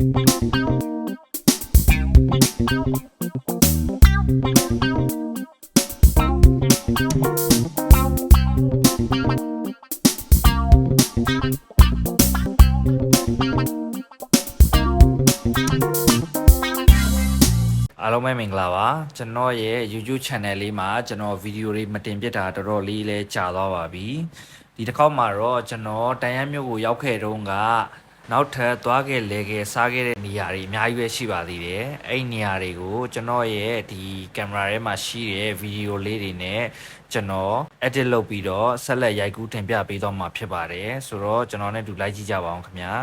အားလုံးပဲမင်္ဂလာပါကျွန်တော်ရဲ့ YouTube channel လေးမှာကျွန်တော်ဗီဒီယိုလေးမတင်ပြတာတော်တော်လေးလဲကြာသွားပါပြီဒီတစ်ခေါက်မှာတော့ကျွန်တော်တန်ရမြို့ကိုရောက်ခဲ့တုန်းကနောက်ထပ်သွားခဲ့လဲခဲ့စားခဲ့တဲ့နေရာတွေအများကြီးပဲရှိပါသေးတယ်အဲ့နေရာတွေကိုကျွန်တော်ရဲ့ဒီကင်မရာထဲမှာရှိတဲ့ဗီဒီယိုလေးတွေနဲ့ကျွန်တော် edit လုပ်ပြီးတော့ဆက်လက်ရိုက်ကူးတင်ပြပေးတော့မှာဖြစ်ပါတယ်ဆိုတော့ကျွန်တော်နဲ့တူလိုက်ကြည့်ကြပါအောင်ခင်ဗျာ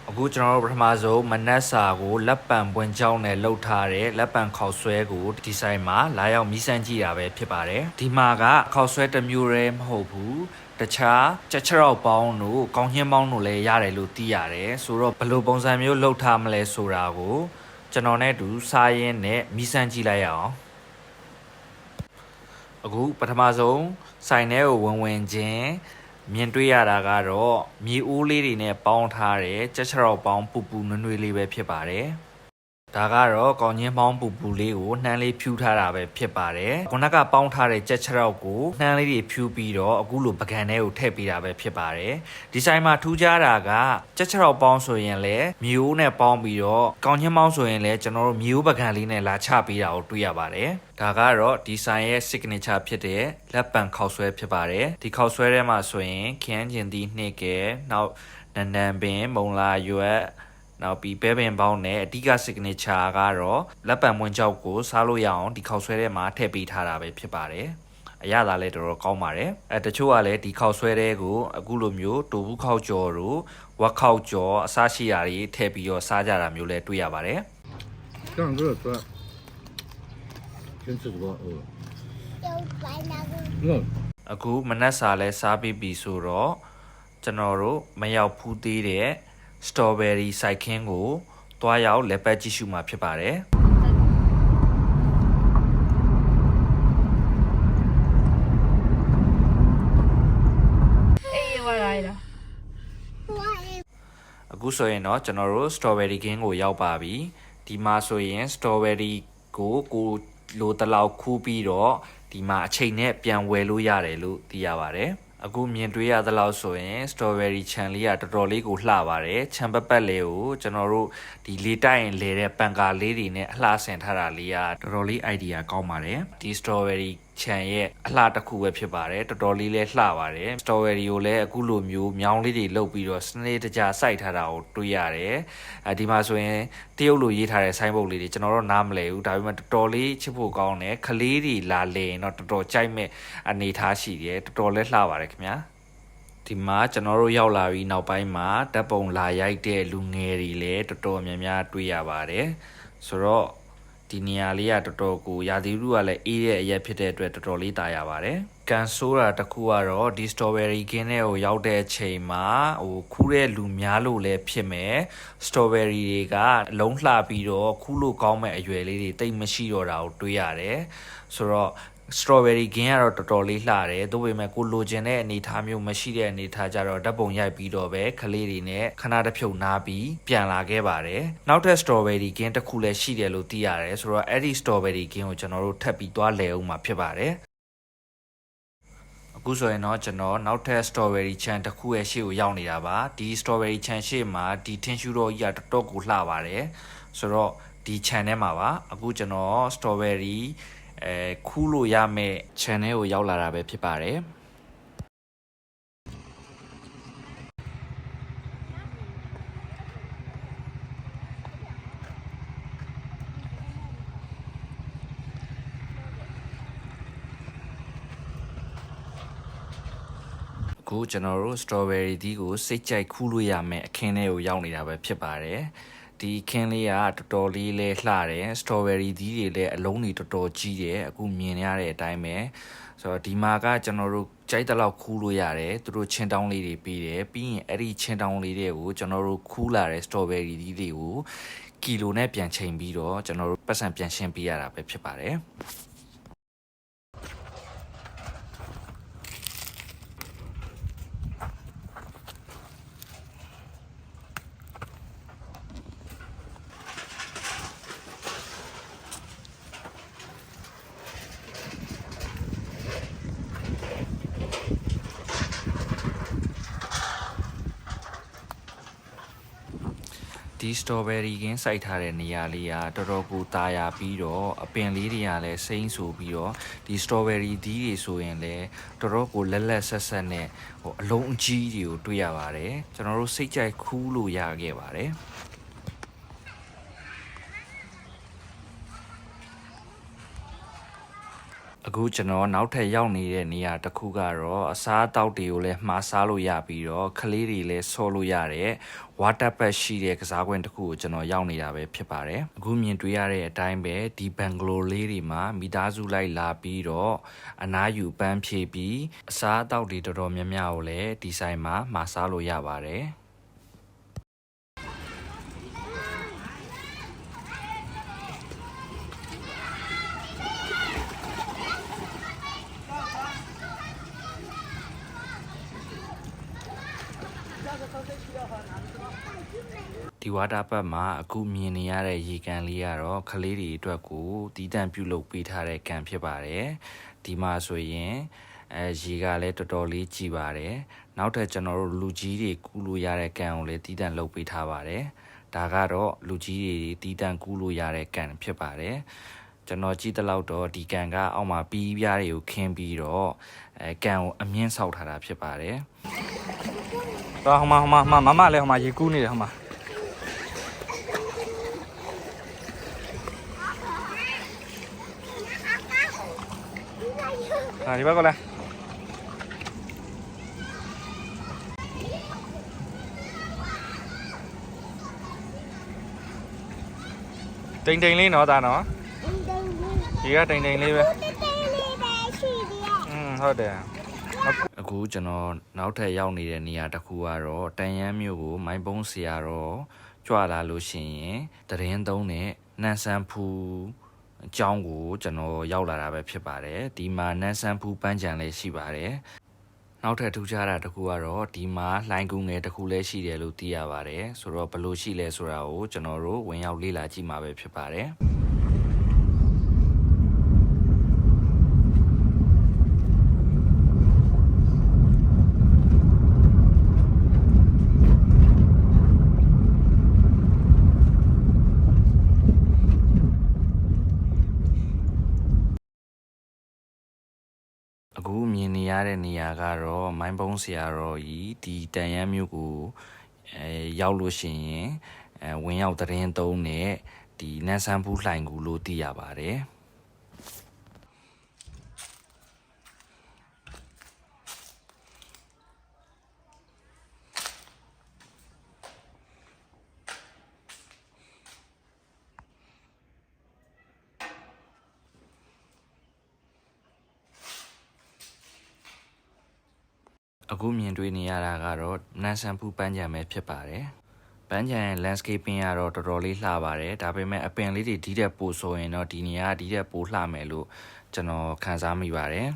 အခုကျွန်တော်တို့ပထမဆုံးမနက်စာကိုလက်ပံပွင့်ကြောင်းနဲ့လှုပ်ထားတဲ့လက်ပံခေါက်ဆွဲကိုဒီဆိုင်မှာလာရောက်မီးစမ်းကြည့်တာပဲဖြစ်ပါတယ်ဒီမှာကခေါက်ဆွဲတစ်မျိုးတည်းမဟုတ်ဘူးတခြားချက်ချောက်ပေါင်းတို့ကောင်းချင်းပေါင်းတို့လည်းရတယ်လို့သိရတယ်ဆိုတော့ဘယ်လိုပုံစံမျိုးလှုပ်ထားမလဲဆိုတာကိုကျွန်တော်နဲ့တူစားရင်းနဲ့မီးစမ်းကြည့်လိုက်ရအောင်အခုပထမဆုံးဆိုင်ထဲကိုဝင်ချင်းမြင်တွေ့ရတာကတော့မြေအိုးလေးတွေနဲ့ပေါင်းထားတဲ့ကြက်ချောက်ပေါင်းပူပူနွေ့နွေ့လေးပဲဖြစ်ပါတယ်ဒါကတော့ကောင်းချင်းပေါင်းပူပူလေးကိုနှမ်းလေးဖြူထားတာပဲဖြစ်ပါတယ်ခုနကပေါင်းထားတဲ့ကြက်ချောက်ကိုနှမ်းလေးတွေဖြူပြီးတော့အခုလိုပကံထဲကိုထည့်ပေးတာပဲဖြစ်ပါတယ်ဒီဆိုင်မှာထူးခြားတာကကြက်ချောက်ပေါင်းဆိုရင်လည်းမြေအိုးနဲ့ပေါင်းပြီးတော့ကောင်းချင်းပေါင်းဆိုရင်လည်းကျွန်တော်တို့မြေအိုးပကံလေးနဲ့လာချပေးတာကိုတွေ့ရပါတယ်ဒါကတော့ဒီဆိုင်ရဲ့ signature ဖြစ်တဲ့လက်ပံခေါက်ဆွဲဖြစ်ပါတယ်ဒီခေါက်ဆွဲထဲမှာဆိုရင်ခရမ်းကျင်သီးနှစ်ကဲနောက်နန်ပင်မုံလာရွက်နောက်ပြီးပဲပင်ပေါင်းနဲ့အဓိက signature ကတော့လက်ပံမွှင်ကြောက်ကိုစားလို့ရအောင်ဒီခေါက်ဆွဲထဲမှာထည့်ပေးထားတာပဲဖြစ်ပါတယ်အရသာလည်းတော်တော်ကောင်းပါတယ်တချို့ကလည်းဒီခေါက်ဆွဲတဲ့ကိုအခုလိုမျိုးတူဘူးခေါက်ကြော်တို့ဝက်ခေါက်ကြော်အစရှိရာတွေထည့်ပြီးတော့စားကြတာမျိုးလည်းတွေ့ရပါတယ်这样子说先吃什么အခုမနက်စာလဲစားပြီးပြီဆိုတော့ကျွန်တော်တို့မရောက်ဖူးသေးတဲ့ strawberry စိုက်ခင်းကိုတွားရောက်လက်ပတ်ကြည့်ရှုမှာဖြစ်ပါတယ်အခုဆိုရင်တော့ကျွန်တော်တို့ strawberry ခင်းကိုရောက်ပါပြီဒီမှာဆိုရင် strawberry ကိုလိုတလောက်ခူးပြီးတော့ဒီမှာအချိန်နဲ့ပြန်ဝယ်လို့ရတယ်လို့သိရပါတယ်အခုမြင်တွေ့ရသလောက်ဆိုရင် strawberry ခြံလေးကတော်တော်လေးကိုလှပါတယ်ခြံပတ်လေးကိုကျွန်တော်တို့ဒီလေးတိုက်ရင်လေတဲ့ပန်ကာလေးတွေနဲ့အလှဆင်ထားတာလေးကတော်တော်လေး idea ကောင်းပါတယ်ဒီ strawberry ခြံရဲ့အလှတစ်ခုပဲဖြစ်ပါတယ်တော်တော်လေးလည်းလှပါတယ် strawberry ကိုလည်းအခုလိုမျိုးမြောင်းလေးတွေလုပ်ပြီးတော့စနေတကြစိုက်ထားတာကိုတွေ့ရတယ်ဒီမှာဆိုရင်တရုတ်လိုရေးထားတဲ့ဆိုင်းဘုတ်လေးတွေကျွန်တော်တို့နားမလည်ဘူးဒါပေမဲ့တော်တော်လေးချစ်ဖို့ကောင်းတယ်ခလေးတွေလာလဲရင်တော့တော်တော်ကြိုက်မဲ့အနေထားရှိတယ်တော်တော်လေးလှပါတယ်ခင်ဗျာဒီမှာကျွန်တော်တို့ရောက်လာပြီးနောက်ပိုင်းမှာဓာတ်ပုံလာရိုက်တဲ့လူငယ်တွေလည်းတော်တော်များများတွေ့ရပါတယ်ဆိုတော့ဒီနေရာလေးကတော်တော်ကိုရာသီဥတုကလည်းအေးတဲ့အရက်ဖြစ်တဲ့အတွက်တော်တော်လေးတာရပါတယ်ကန်ဆိုးတာတစ်ခုကတော့ဒီ strawberry ခင်းထဲကိုရောက်တဲ့အချိန်မှာခူးတဲ့လူများလို့လည်းဖြစ်မယ် strawberry တွေကအလုံးလှပြီးတော့ခူးလို့ကောင်းမဲ့အရွယ်လေးတွေတိတ်မရှိတော့တာကိုတွေ့ရတယ်ဆိုတော့ strawberry ခင်းကတော့တော်တော်လေးလှတယ်သို့ပေမဲ့ကိုလိုချင်တဲ့အနေအထားမျိုးမရှိတဲ့အနေအထားကြတော့ဓာတ်ပုံရိုက်ပြီးတော့ပဲခလေးတွေနဲ့ခဏတစ်ဖြုတ်နားပြီးပြန်လာခဲ့ပါတယ်နောက်ထပ် strawberry ခင်းတစ်ခုလည်းရှိတယ်လို့သိရတယ်ဆိုတော့အဲ့ဒီ strawberry ခင်းကိုကျွန်တော်တို့ထပ်ပြီးသွားလဲအောင်မှာဖြစ်ပါတယ်အခုဆိုရင်တော့ကျွန်တော်နောက်ထပ် strawberry ခြံတစ်ခုရဲ့ရှေ့ကိုရောက်နေတာပါဒီ strawberry ခြံရှေ့မှာဒီထင်းရှူတော့ကြီးကတော်တော်ကိုလှပါတယ်ဆိုတော့ဒီခြံထဲမှာပါအခုကျွန်တော် strawberry ခူးလို့ရမယ့် channel ကိုရောက်လာတာပဲဖြစ်ပါတယ်အခုကျွန်တော်တို့ strawberry ဒီကိုစိတ်ကြိုက်ခူးလို့ရမယ့်အခင်းထဲကိုရောက်နေတာပဲဖြစ်ပါတယ်ဒီခင်းလေးကတော်တော်လေးလဲလှတယ် strawberry သီးတွေလည်းအလုံးတွေတော်တော်ကြီးတယ်အခုမြင်ရတဲ့အတိုင်းပဲဆိုတော့ဒီမှာကကျွန်တော်တို့ကြိုက်တဲ့လောက်ခူးလို့ရတယ်သူတို့ချင်းတောင်းလေးတွေပေးတယ်ပြီးရင်အဲ့ဒီချင်းတောင်းလေးတွေကိုကျွန်တော်တို့ခူးလာတဲ့ strawberry သီးတွေကိုကီလိုနဲ့ပြန်ချိန်ပြီးတော့ကျွန်တော်တို့ပတ်စံပြန်ရှင်းပေးရတာပဲဖြစ်ပါတယ် ဒီ strawberry ကင်းစိုက်ထားတဲ့နေရာလေးကတော်တော်ကိုตาရပြီးတော့အပင်လေးတွေကလည်းစိမ့်ဆူပြီးတော့ဒီ strawberry သီးတွေဆိုရင်လည်းတော်တော်ကိုလက်လက်ဆက်ဆက်နဲ့ဟိုအလုံးအကြီးတွေကိုတွေ့ရပါတယ်ကျွန်တော်တို့စိတ်ကြိုက်ခူးလို့ရခဲ့ပါတယ်အခုကျွန်တော်နောက်ထပ်ရောက်နေတဲ့နေရာတစ်ခုကတော့အစားအသောက်တွေကိုလည်းမှားစားလို့ရပြီးတော့ကလေးတွေလည်းဆော့လို့ရတဲ့ water park ရှိတဲ့ကစားကွင်းတစ်ခုကိုကျွန်တော်ရောက်နေတာပဲဖြစ်ပါတယ်အခုမြင်တွေ့ရတဲ့အတိုင်းပဲဒီဘန်ဂလိုလေးတွေမှာမိသားစုလိုက်လာပြီးတော့အနားယူပန်းဖြေပြီးအစားအသောက်တွေတော်တော်များများကိုလည်းဒီဆိုင်မှာမှားစားလို့ရပါတယ်ဒီဝါတာပတ်မှာအခုမြင်နေရတဲ့ရေကန်လေးကတော့ကလေးတွေအတွက်ကိုတီးတန့်ပြုတ်လုပ်ပေးထားတဲ့ကန်ဖြစ်ပါတယ်ဒီမှာဆိုရင်ရေကလည်းတော်တော်လေးကြည်ပါတယ်နောက်ထပ်ကျွန်တော်တို့လူကြီးတွေကူးလို့ရတဲ့ကန်ကိုလည်းတီးတန့်လုပ်ပေးထားပါတယ်ဒါကတော့လူကြီးတွေတီးတန့်ကူးလို့ရတဲ့ကန်ဖြစ်ပါတယ်ကျွန်တော်ကြည့်တဲ့လောက်တော့ဒီကန်ကအောက်မှာပီးပြားတွေကိုခင်းပြီးတော့ကန်ကိုအမြင့်ဆောက်ထားတာဖြစ်ပါတယ်တော့ဟိုမှာလည်းဟိုမှာရေကူးနေတယ်ဟိုမှာဒီဘက်ကလည်းတိမ်တိမ်လေးနော်ဒါနော်ဒီကတိမ်တိမ်လေးပဲဟုတ်တယ်အခုကျွန်တော်နောက်ထပ်ရောက်နေတဲ့နေရာတစ်ခုကတော့တန်ရမ်းမြို့ကိုမိုင်းပုံးဆရာတော့ကြွလာလို့ရှိရင်တရင်သုံးနဲ့နန်းဆန်းဖူးအကြောင်းကိုကျွန်တော်ရောက်လာတာပဲဖြစ်ပါတယ်ဒီမှာနန်းဆန်းဖူးပန်းချံလေးရှိပါတယ်နောက်ထပ်ထူးခြားတာတစ်ခုကတော့ဒီမှာလှိုင်းကူးငယ်တစ်ခုလည်းရှိတယ်လို့သိရပါတယ်ဆိုတော့ဘယ်လိုရှိလဲဆိုတာကိုကျွန်တော်တို့ဝင်ရောက်လေ့လာကြည့်မှာပဲဖြစ်ပါတယ်အခုမြင်နေရတဲ့နေရာကတော့မိုင်းပုံးဆရာတော်ကြီးဒီတန်ရမ်းမြို့ကိုရောက်လို့ရှိရင်ဝင်ရောက်တရင်သုံးနဲ့ဒီနန်းဆန်းဖူးလှိုင်ကူလို့သိရပါတယ်အခုမြင်တွေ့နေရတာကတော့နန်းဆန်းဖူးပန်းချံပဲဖြစ်ပါတယ်ပန်းချံရဲ့ landscaping ကတော့တော်တော်လေးလှပါတယ်ဒါပေမဲ့အပင်လေးတွေဒီတက်ပိုဆိုရင်တော့ဒီနေရာဒီတက်ပိုလှမယ်လို့ကျွန်တော်ခန်းစားမိပါတယ်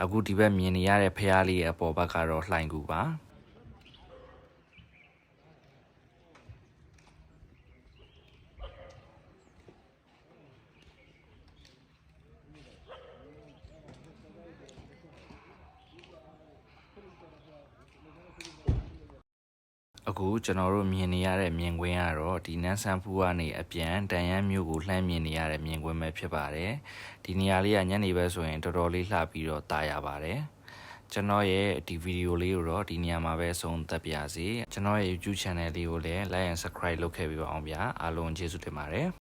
အခုဒီဘက်မြင်နေရတဲ့ဖျားလေးရဲ့အပေါ်ဘက်ကတော့လှိုင်ကူပါအခုကျွန်တော်တို့မြင်နေရတဲ့မြင်ကွင်းကတော့ဒီနန်းဆန်းဖူးကနေအပြန်တန်ရမ်းမြို့ကိုလှမ်းမြင်နေရတဲ့မြင်ကွင်းပဲဖြစ်ပါတယ်ဒီနေရာလေးကညနေပဲဆိုရင်တော်တော်လေးလှပြီးတော့တာရပါတယ်ကျွန်တော်ရဲ့ဒီဗီဒီယိုလေးကိုတော့ဒီနေရာမှာပဲဆုံးသက်ပါရစေကျွန်တော်ရဲ့ YouTube channel လေးကိုလည်း like and subscribe လုပ်ခဲ့ပေးပါအောင်ဗျာအားလုံးကျေးဇူးတင်ပါတယ်